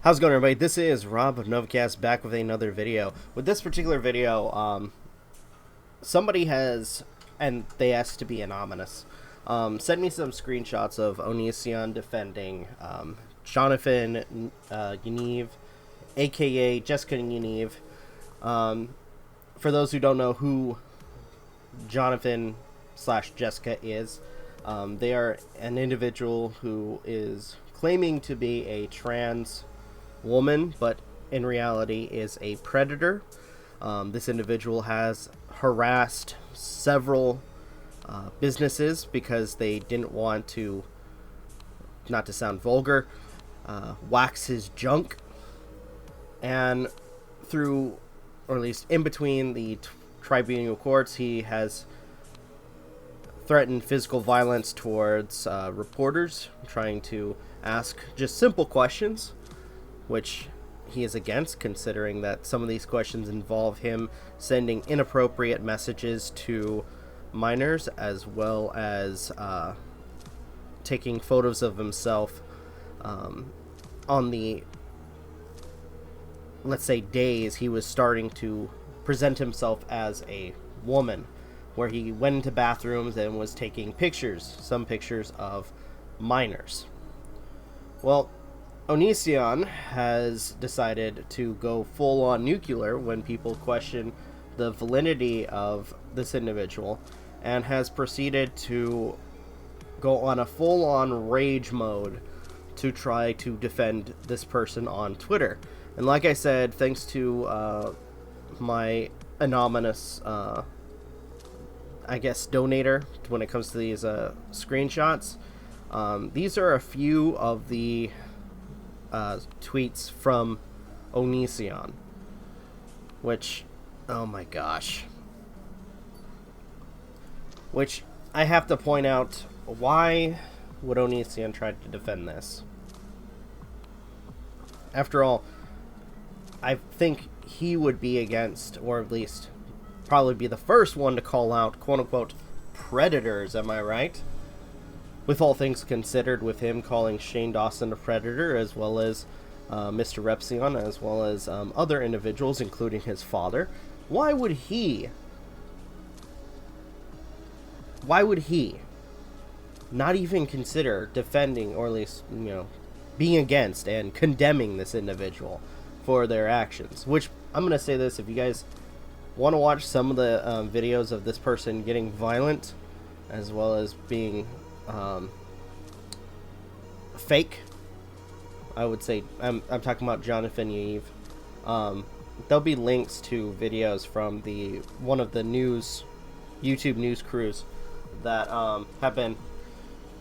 How's it going, everybody? This is Rob of Novakast back with another video. With this particular video, somebody has, and they asked to be anonymous, sent me some screenshots of Anit-Onision defending Jonathan Yaniv, aka Jessica and Yaniv. For those who don't know who Jonathan / Jessica is, they are an individual who is claiming to be a trans woman, but in reality is a predator. This individual has harassed several businesses because they didn't want to, not to sound vulgar, wax his junk. And through, or at least in between the tribunal courts, he has threatened physical violence towards reporters trying to ask just simple questions, which he is against, considering that some of these questions involve him sending inappropriate messages to minors, as well as taking photos of himself on the, let's say, days he was starting to present himself as a woman, where he went into bathrooms and was taking pictures, some pictures of minors. Well, Anit-Onision has decided to go full-on nuclear when people question the validity of this individual, and has proceeded to go on a full-on rage mode to try to defend this person on Twitter. And like I said, thanks to my anonymous, I guess, donator when it comes to these screenshots, these are a few of the tweets from Anit-Onision, which, oh my gosh, which I have to point out, why would Anit-Onision try to defend this? After all, I think he would be against, or at least probably be the first one to call out quote-unquote predators, am I right? With all things considered, with him calling Shane Dawson a predator, as well as Mr. Repsion, as well as other individuals, including his father, why would he not even consider defending, or at least, being against and condemning this individual for their actions? Which, I'm going to say this, if you guys want to watch some of the videos of this person getting violent, as well as being fake, I would say, I'm talking about Jonathan Yaniv. There'll be links to videos from one of the YouTube news crews that have been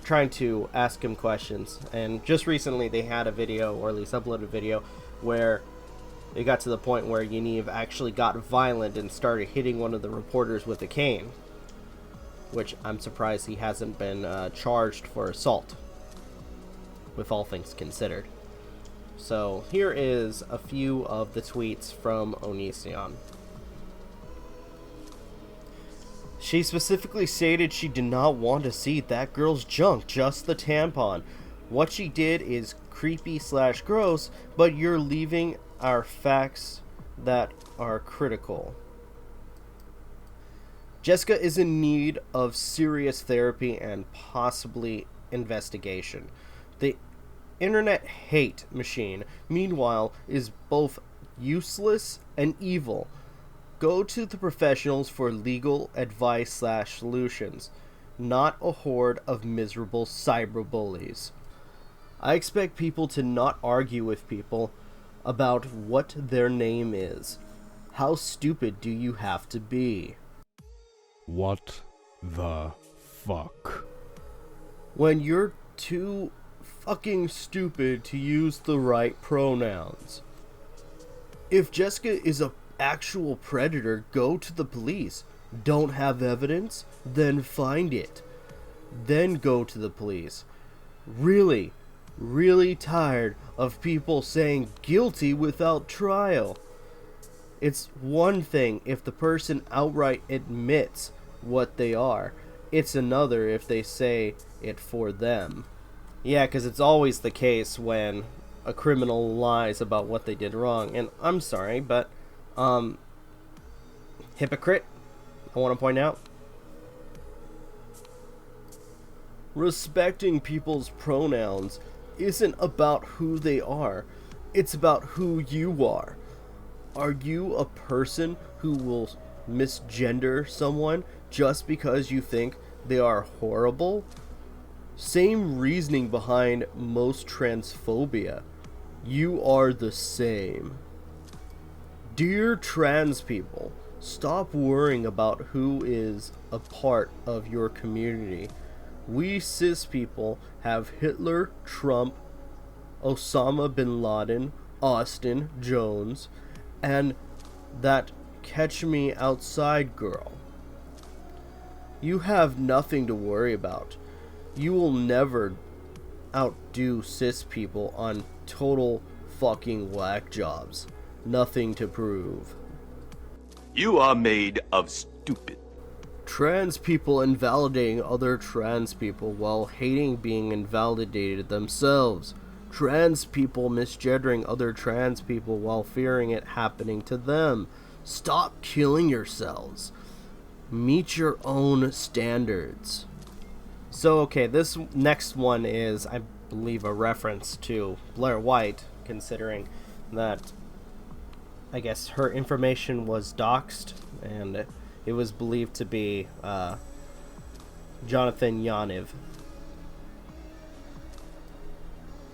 trying to ask him questions. And just recently they had a video, or at least uploaded a video, where it got to the point where Yaniv actually got violent and started hitting one of the reporters with a cane, which I'm surprised he hasn't been charged for assault, with all things considered. So here is a few of the tweets from Anit-Onision. She specifically stated she did not want to see that girl's junk, just the tampon. What she did is creepy/gross, but you're leaving our facts that are critical. Jessica is in need of serious therapy and possibly investigation. The internet hate machine, meanwhile, is both useless and evil. Go to the professionals for legal advice/solutions, not a horde of miserable cyberbullies. I expect people to not argue with people about what their name is. How stupid do you have to be? What the fuck? When you're too fucking stupid to use the right pronouns. If Jessica is a actual predator, go to the police. Don't have evidence? Then find it. Then go to the police. Really tired of people saying guilty without trial. It's one thing if the person outright admits what they are. It's another if they say it for them. Yeah, because it's always the case when a criminal lies about what they did wrong. And I'm sorry, but hypocrite, I want to point out. Respecting people's pronouns isn't about who they are. It's about who you are. Are you a person who will misgender someone just because you think they are horrible? Same reasoning behind most transphobia. You are the same. Dear trans people, stop worrying about who is a part of your community. We cis people have Hitler, Trump, Osama bin Laden, Austin, Jones, and that Catch Me Outside girl. You have nothing to worry about. You will never outdo cis people on total fucking whack jobs. Nothing to prove. You are made of stupid. Trans people invalidating other trans people while hating being invalidated themselves. Trans people misgendering other trans people while fearing it happening to them. Stop killing yourselves. Meet your own standards. So, okay, this next one is, I believe, a reference to Blair White, considering that, I guess, her information was doxed, and it was believed to be Jonathan Yaniv.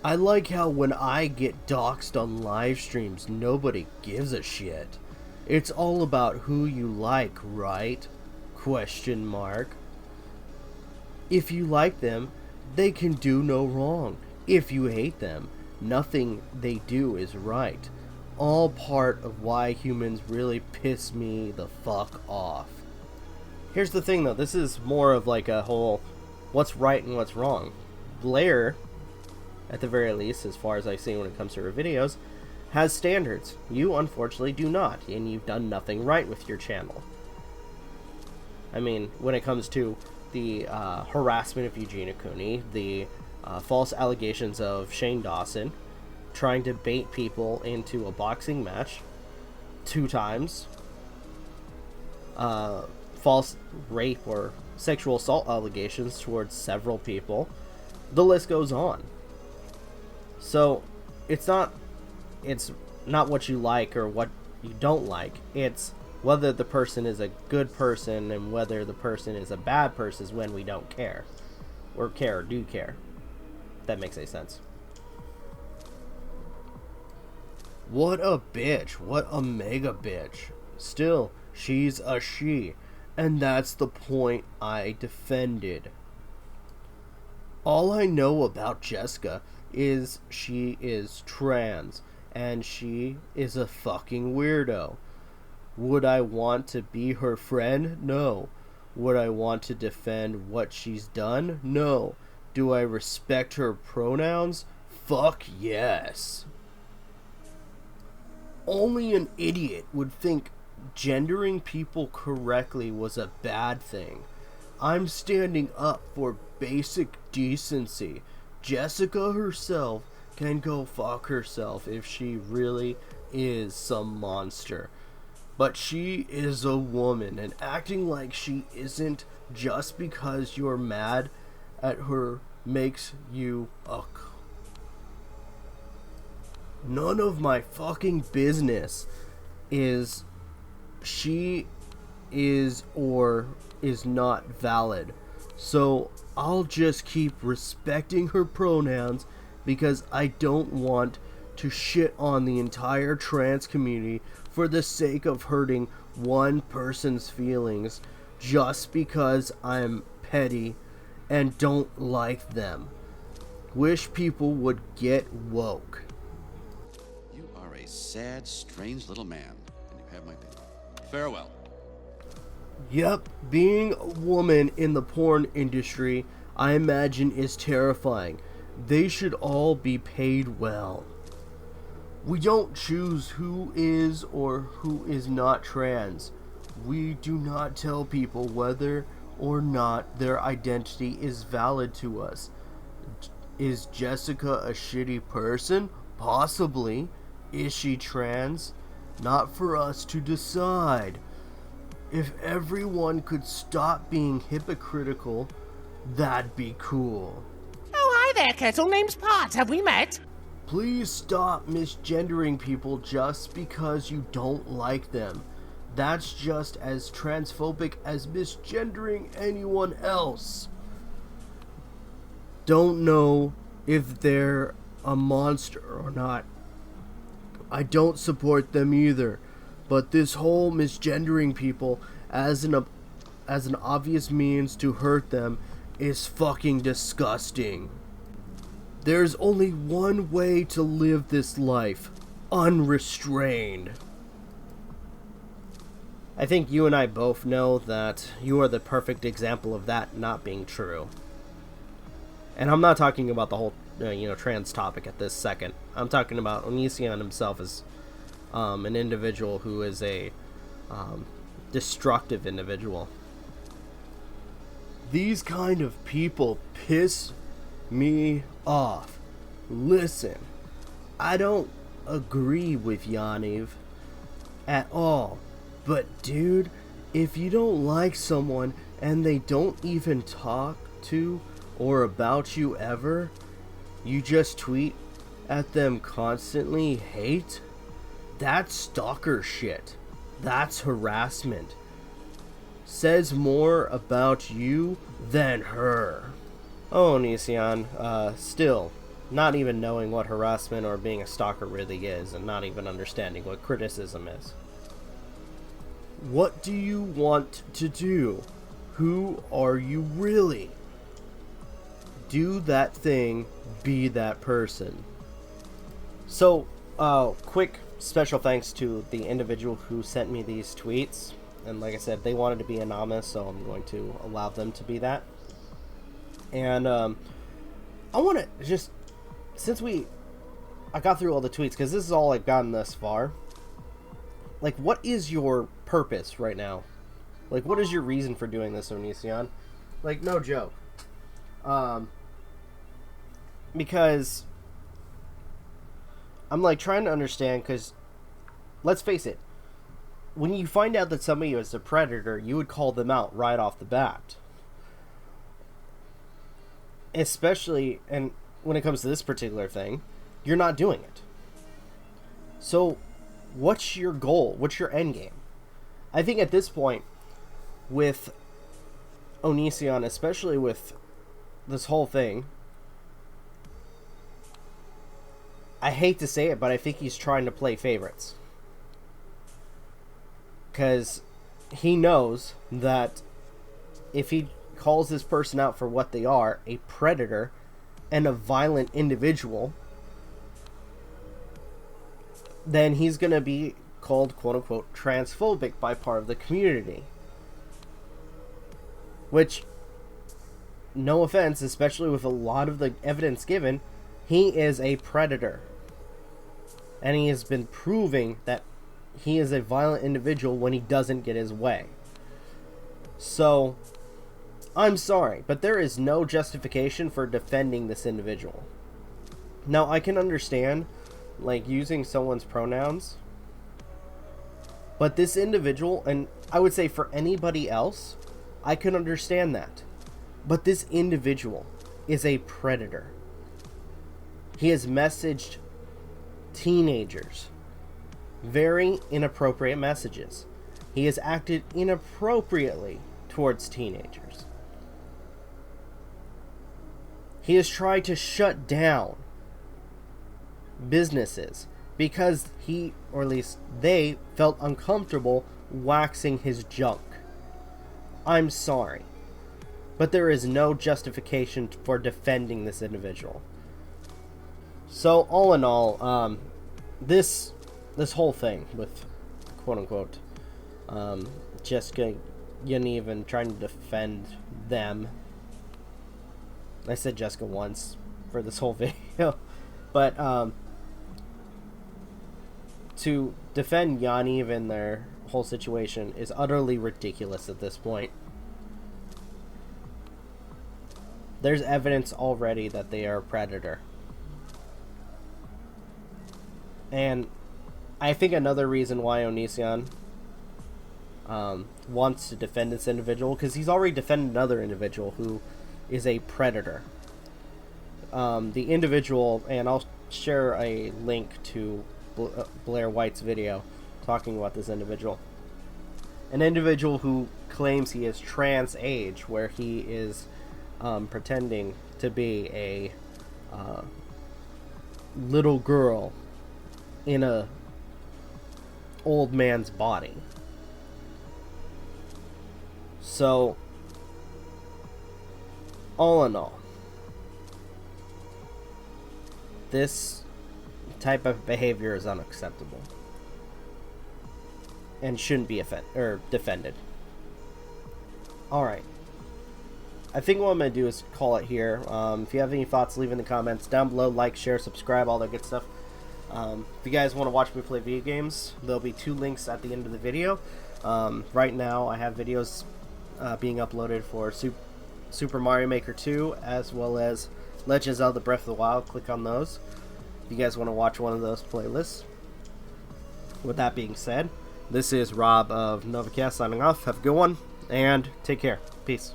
I like how when I get doxed on live streams, nobody gives a shit. It's all about who you like, right? Question mark. If you like them, they can do no wrong. If you hate them, nothing they do is right. All part of why humans really piss me the fuck off. Here's the thing though, this is more of like a whole what's right and what's wrong. Blair, at the very least, as far as I've seen when it comes to her videos, has standards. You unfortunately do not, and you've done nothing right with your channel. I mean, when it comes to the harassment of Eugenia Cooney, the false allegations of Shane Dawson, trying to bait people into a boxing match 2 times, false rape or sexual assault allegations towards several people, the list goes on. So it's not what you like or what you don't like, it's whether the person is a good person and whether the person is a bad person is when we don't care. Or care or do care. If that makes any sense. What a bitch. What a mega bitch. Still, she's a she. And that's the point I defended. All I know about Jessica is she is trans. And she is a fucking weirdo. Would I want to be her friend? No. Would I want to defend what she's done? No. Do I respect her pronouns? Fuck yes. Only an idiot would think gendering people correctly was a bad thing. I'm standing up for basic decency. Jessica herself can go fuck herself if she really is some monster. But she is a woman, and acting like she isn't just because you're mad at her makes you a... None of my fucking business is she is or is not valid. So I'll just keep respecting her pronouns because I don't want to shit on the entire trans community for the sake of hurting one person's feelings just because I'm petty and don't like them. Wish people would get woke. You are a sad, strange little man, and you have my pity. Farewell. Yep, being a woman in the porn industry, I imagine, is terrifying. They should all be paid well. We don't choose who is or who is not trans. We do not tell people whether or not their identity is valid to us. Is Jessica a shitty person? Possibly. Is she trans? Not for us to decide. If everyone could stop being hypocritical, that'd be cool. Oh, hi there, Kettle. Name's Pot. Have we met? Please stop misgendering people just because you don't like them. That's just as transphobic as misgendering anyone else. Don't know if they're a monster or not. I don't support them either, but this whole misgendering people as an obvious means to hurt them is fucking disgusting. There's only one way to live this life, unrestrained. I think you and I both know that you are the perfect example of that not being true. And I'm not talking about the whole, trans topic at this second. I'm talking about Anit-Onision himself as an individual who is a destructive individual. These kind of people piss me off. Listen, I don't agree with Yaniv at all, but dude, if you don't like someone and they don't even talk to or about you ever, you just tweet at them constantly hate, that's stalker shit. That's harassment. Says more about you than her. Oh, Onision, still, not even knowing what harassment or being a stalker really is, and not even understanding what criticism is. What do you want to do? Who are you really? Do that thing, be that person. So, quick special thanks to the individual who sent me these tweets. And like I said, they wanted to be anonymous, so I'm going to allow them to be that. And I want to just, since I got through all the tweets, because this is all I've gotten thus far. Like, what is your purpose right now? Like, what is your reason for doing this, Onision? Like, no joke. Because I'm like trying to understand, because let's face it, when you find out that somebody is a predator, you would call them out right off the bat. Especially, and when it comes to this particular thing, you're not doing it. So, what's your goal? What's your end game? I think at this point, with Onision, especially with this whole thing, I hate to say it, but I think he's trying to play favorites. Because he knows that if he calls this person out for what they are, a predator and a violent individual, then he's going to be called, quote-unquote, transphobic by part of the community. Which, no offense, especially with a lot of the evidence given, he is a predator. And he has been proving that he is a violent individual when he doesn't get his way. So, I'm sorry, but there is no justification for defending this individual. Now, I can understand, like, using someone's pronouns, but this individual, and I would say for anybody else, I can understand that. But this individual is a predator. He has messaged teenagers very inappropriate messages. He has acted inappropriately towards teenagers. He has tried to shut down businesses because he, or at least they, felt uncomfortable waxing his junk. I'm sorry, but there is no justification for defending this individual. So, all in all, this whole thing with, quote-unquote, Jessica, Yaniv, and trying to defend them. I said Jessica once for this whole video. But, to defend Yaniv and their whole situation is utterly ridiculous at this point. There's evidence already that they are a predator. And I think another reason why Onision wants to defend this individual, because he's already defended another individual who is a predator. The individual, and I'll share a link to Blair White's video talking about this individual. An individual who claims he is trans age, where he is pretending to be a little girl in a old man's body. So, all in all, this type of behavior is unacceptable and shouldn't be defended. Alright. I think what I'm going to do is call it here. If you have any thoughts, leave in the comments down below. Like, share, subscribe, all that good stuff. If you guys want to watch me play video games, there'll be 2 links at the end of the video. Right now, I have videos being uploaded for Super Mario Maker 2, as well as Legend of Zelda Breath of the Wild. Click on those if you guys want to watch one of those playlists. With that being said, this is Rob of Novakast signing off. Have a good one, and take care. Peace.